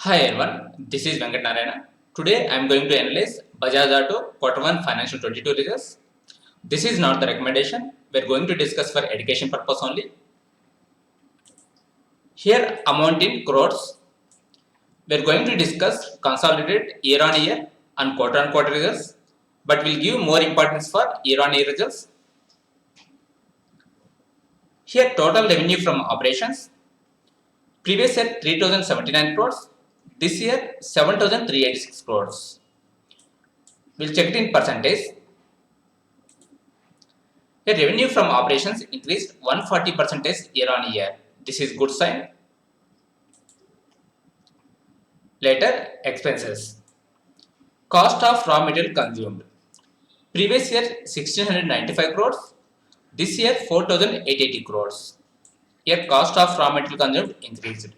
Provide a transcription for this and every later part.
Hi everyone, this is Venkat Narayana. Today I am going to analyze Bajaj Auto Quarter 1 Financial 22 results. This is not the recommendation, we are going to discuss for education purpose only. Here amount in crores. We are going to discuss consolidated year on year and quarter results, but will give more importance for year on year results. Here total revenue from operations. Previous year 3079 crores, this year 7386 crores. We'll check it in percentage. The revenue from operations increased 140% year on year. This is good sign. Later, expenses. Cost of raw material consumed. Previous year 1695 crores. This year 4880 crores. Here cost of raw material consumed increased.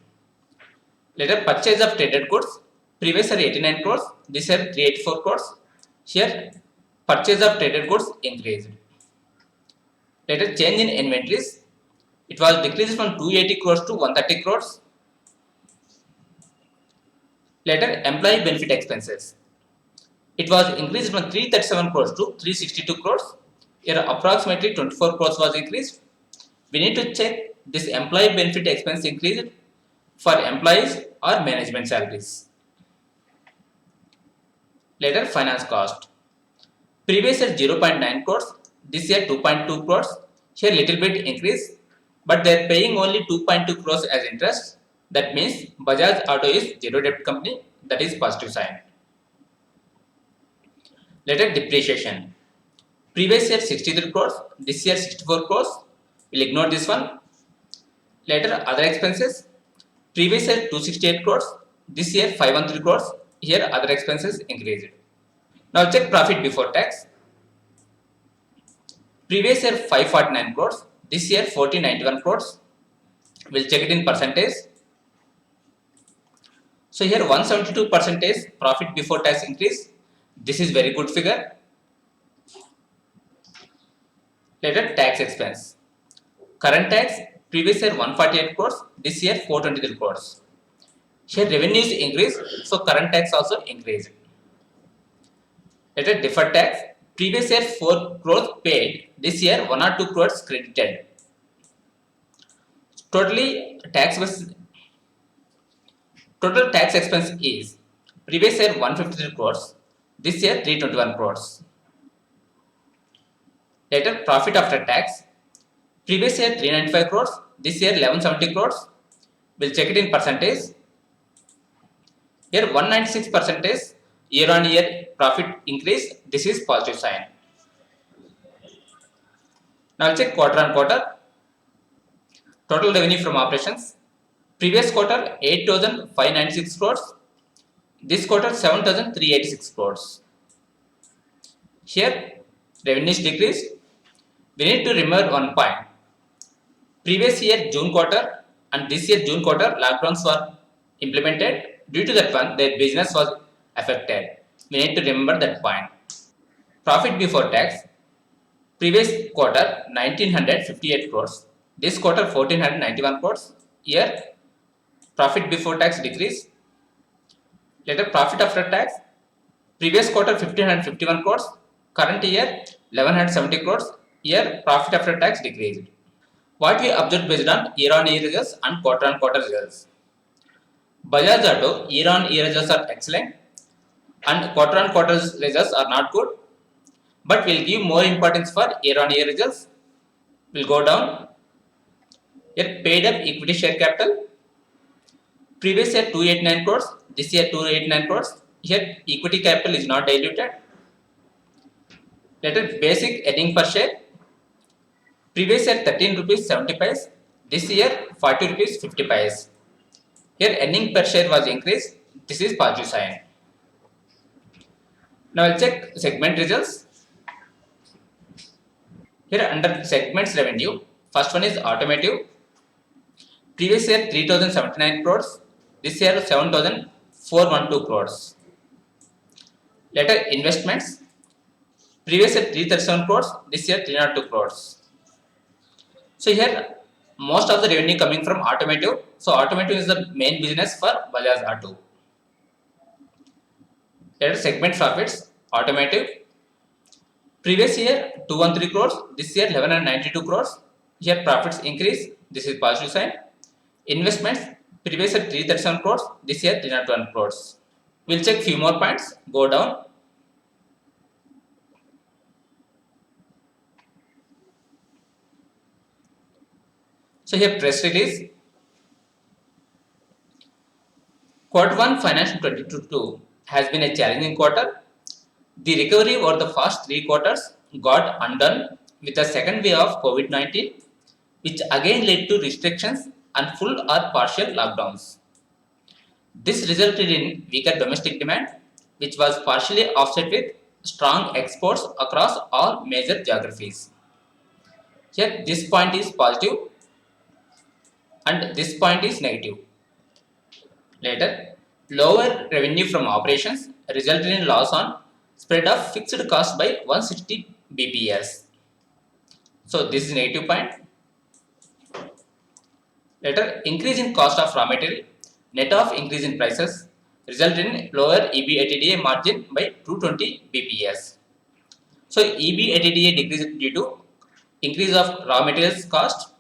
Later, purchase of traded goods. Previous year 89 crores. This year 384 crores. Here purchase of traded goods increased. Later, change in inventories. It was decreased from 280 crores to 130 crores. Later, employee benefit expenses. It was increased from 337 crores to 362 crores. Here, approximately 24 crores was increased. We need to check this employee benefit expense increased for employees or management salaries. Later, finance cost. Previous year 0.9 crores. This year 2.2 crores. Here, little bit increase, but they are paying only 2.2 crores as interest. That means Bajaj Auto is zero debt company. That is positive sign. Later, depreciation. Previous year 63 crores. This year 64 crores. We'll ignore this one. Later, other expenses. Previous year 268 crores. This year 513 crores. Here other expenses increased. Now check profit before tax. Previous year 549 crores. This year 1491 crores. We'll check it in percentage. So here 172% profit before tax increase. This is very good figure. Later, tax expense. Current tax, previous year 148 crores. This year 423 crores. Here revenues increase, so current tax also increased. Later, deferred tax. Previous year 4 crores paid. This year 102 crores credited. Total tax expense is previous year 153 crores. This year 321 crores. Later, profit after tax. Previous year 395 crores. This year 1170 crores. We'll check it in percentage. Here 196% year on year profit increase. This is positive sign. Now check quarter on quarter. Total revenue from operations. Previous quarter 8596 crores. This quarter 7386 crores. Here revenues decreased. We need to remember one point. Previous year June quarter and this year June quarter lockdowns were implemented. Due to that one, their business was affected. We need to remember that point. Profit before tax. Previous quarter 1958 crores. This quarter 1491 crores. Here profit before tax decrease. Later profit after tax. Previous quarter 1551 crores. Current year 1170 crores. Here profit after tax decreased. What we observed based on year on year results and quarter on quarter results. Bajaj Auto year on year results are excellent and quarter on quarter results are not good, but we'll give more importance for year on year results. We'll go down. Here paid up equity share capital. Previous year 289 crores, this year 289 crores. Here equity capital is not diluted. Later basic earning per share. Previous year 13 rupees 70 paise. This year 40 rupees 50 paise. Here earning per share was increased. This is positive sign. Now I'll check segment results. Here under segments revenue, first one is automotive. Previous year 3079 crores. This year 7412 crores. Later investments. Previous year 337 crores. This year 302 crores. So here most of the revenue coming from automotive. So automotive is the main business for Bajaj Auto. Later segment profits, automotive. Previous year 213 crores, this year 1192 crores. Here profits increase, this is positive sign. Investments, previous year 337 crores, this year 301 crores. We'll check few more points, go down. So here press release. Quarter 1 financial 2022 has been a challenging quarter. The recovery over the first 3 quarters got undone with the second wave of COVID-19, which again led to restrictions and full or partial lockdowns. This resulted in weaker domestic demand, which was partially offset with strong exports across all major geographies. Here, this point is positive and this point is negative. Later, lower revenue from operations resulted in loss on spread of fixed cost by 160 bps. So this is negative point. Later, increase in cost of raw material, net of increase in prices, resulted in lower EBITDA margin by 220 bps. So EBITDA decreased due to increase of raw materials cost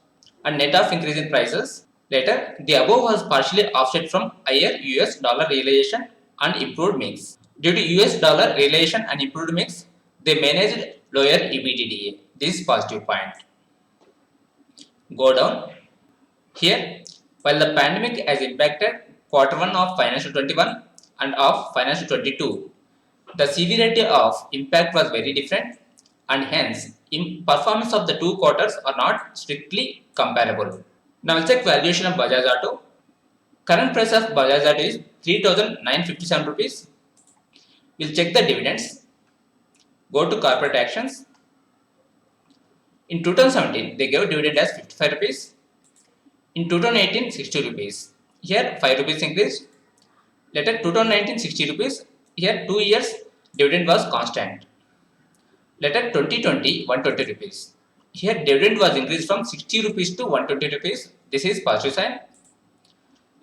and net of increase in prices. Later, the above was partially offset from higher US dollar realization and improved mix. Due to US dollar realization and improved mix, they managed lower EBITDA. This is positive point. Go down. Here, while the pandemic has impacted quarter 1 of financial 21 and of financial 22, the severity of impact was very different and hence performance of the 2 quarters are not strictly comparable. Now we'll check valuation of Bajaj Auto. Current price of Bajaj Auto is 3,957 rupees. We'll check the dividends. Go to corporate actions. In 2017, they gave dividend as 55 rupees. In 2018, 60 rupees. Here 5 rupees increased. Later 2019, 60 rupees. Here 2 years dividend was constant. Later 2020, 120 rupees. Here dividend was increased from 60 rupees to 120 rupees. This is positive sign.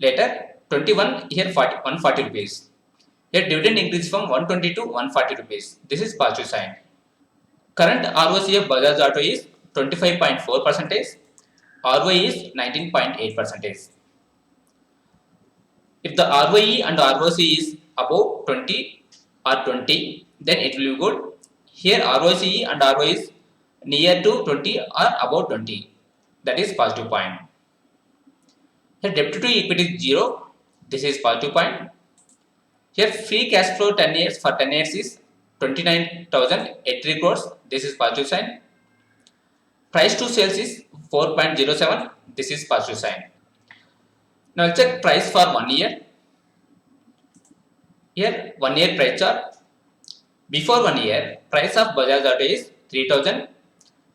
Later 21, here 140 rupees. Here dividend increased from 120 to 140 rupees. This is positive sign. Current ROC of Bajaj Auto is 25.4%. ROE is 19.8%. If the ROE and ROC is above 20 or 20, then it will be good. Here ROC and ROE is near to 20 or above 20. That is positive point. Here debt to equity is 0. This is positive point. Here free cash flow 10 years for 10 years is 29,083 crores. This is positive sign. Price to sales is 4.07. This is positive sign. Now I'll check price for 1 year. Here 1 year price chart. Before 1 year, price of Bajaj Auto is 3,000.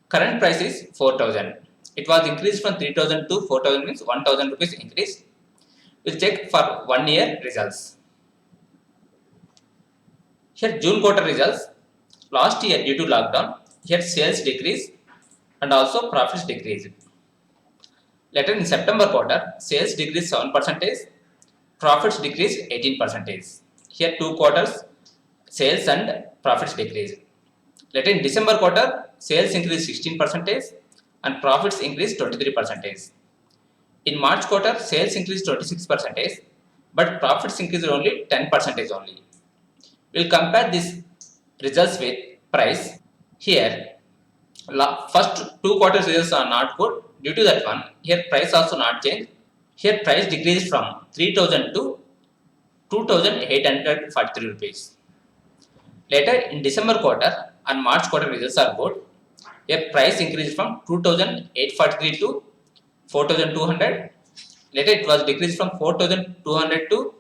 Current price is 4,000. It was increased from 3,000 to 4,000 means 1,000 rupees increase. We'll check for 1 year results. Here June quarter results. Last year due to lockdown, here sales decreased and also profits decreased. Later in September quarter, sales decreased 7%, profits decreased 18%. Here 2 quarters, sales and profits decreased. Later in December quarter, sales increased 16% and profits increased 23%. In March quarter, sales increased 26%, but profits increased only 10% only. We'll compare these results with price. Here, first 2 quarters results are not good. Due to that one, here price also not changed. Here price decreased from 3,000 to 2,843 rupees. Later in December quarter and March quarter results are good. Here price increased from 2,843 to 4,200. Later it was decreased from 4,200 to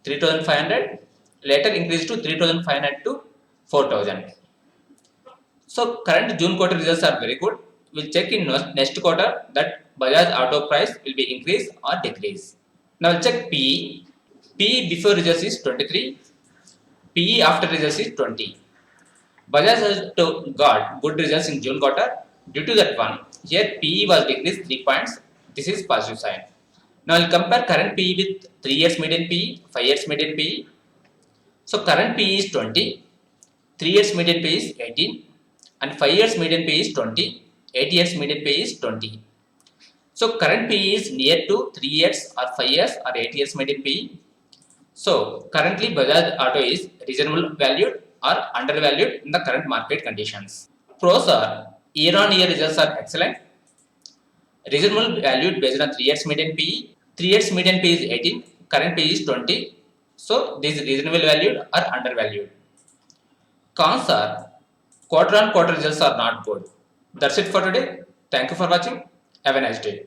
3,500. Later increased to 3,500 to 4,000. So current June quarter results are very good. We'll check in next quarter that Bajaj Auto price will be increased or decreased. Now we'll check PE. PE before results is 23. PE after results is 20. Bajaj has got good results in June quarter. Due to that one, here PE was decreased 3 points. This is positive sign. Now we'll compare current PE with 3 years median PE, 5 years median PE. So current PE is 20, 3 years median PE is 18, and 5 years median PE is 20, 8 years median PE is 20. So current PE is near to 3 years or 5 years or 8 years median PE. So currently Bajaj Auto is reasonable valued or undervalued in the current market conditions. Pros are year on year results are excellent, reasonable valued based on 3 years median PE. 3 years median PE is 18, current PE is 20. So this is reasonable valued or undervalued. Cons are quarter on quarter results are not good. That's it for today. Thank you for watching. Have a nice day.